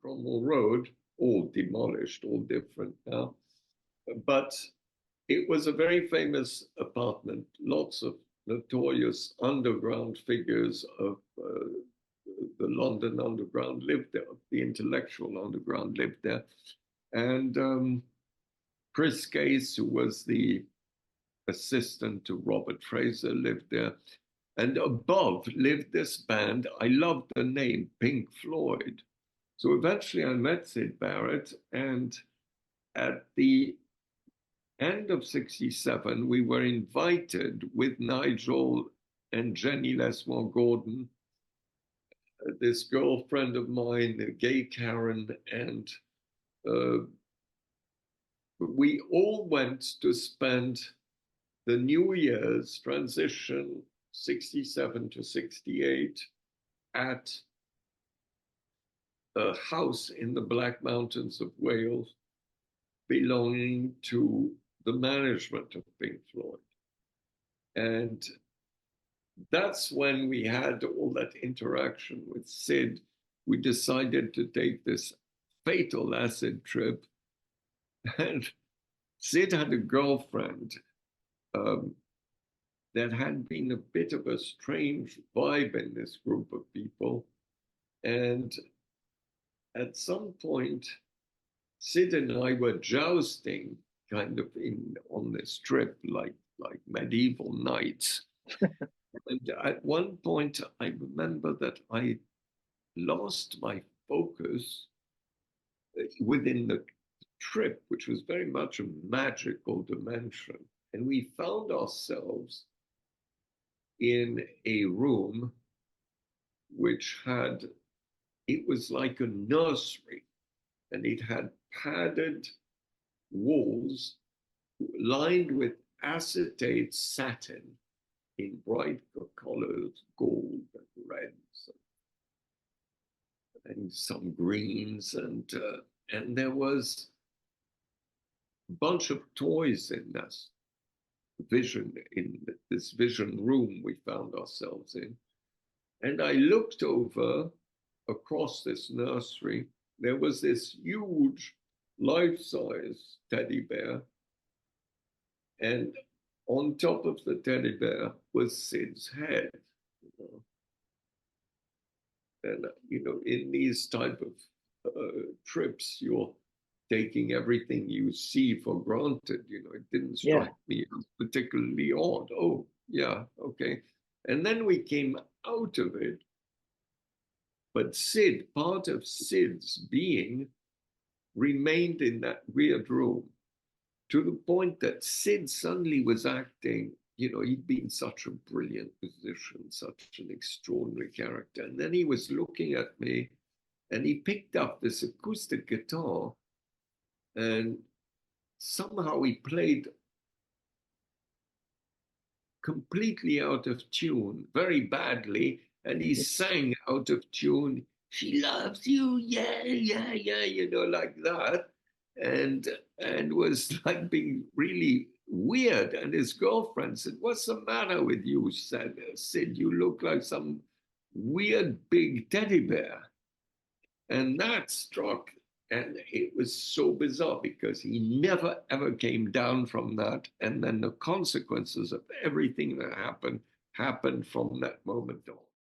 Cromwell Road, all demolished, all different now. But it was a very famous apartment. Lots of notorious underground figures of the London Underground lived there, the intellectual underground lived there. And Chris Case, who was the assistant to Robert Fraser, lived there. And above lived this band. I loved the name, Pink Floyd. So eventually I met Syd Barrett, and at the end of 67, we were invited with Nigel and Jenny Lesmore Gordon, this girlfriend of mine, gay Karen, and we all went to spend the New Year's transition 67 to 68 at a house in the Black Mountains of Wales belonging to the management of Pink Floyd. And that's when we had all that interaction with Syd. We decided to take this fatal acid trip. And Syd had a girlfriend that had been a bit of a strange vibe in this group of people. And at some point, Syd and I were jousting kind of on this trip, like medieval knights. And at one point, I remember that I lost my focus within the trip, which was very much a magical dimension. And we found ourselves in a room which had, it was like a nursery, and it had padded walls lined with acetate satin in bright colors, gold and reds, and some greens, and there was a bunch of toys in this vision room we found ourselves in. And I looked over across this nursery. There was this huge life-size teddy bear, and on top of the teddy bear was Syd's head. And in these type of trips, you're taking everything you see for granted. It didn't strike me as particularly odd. Oh, yeah, okay. And then we came out of it. But Syd, part of Syd's being, remained in that weird room, to the point that Syd suddenly was acting, he'd been such a brilliant musician, such an extraordinary character. And then he was looking at me, and he picked up this acoustic guitar, and somehow he played completely out of tune, very badly, and he sang out of tune, "She loves you, yeah, yeah, yeah," like that, and was like being really weird. And his girlfriend said, "What's the matter with you?" said Syd, "You look like some weird big teddy bear." And that struck, and it was so bizarre because he never ever came down from that. And then the consequences of everything that happened from that moment on.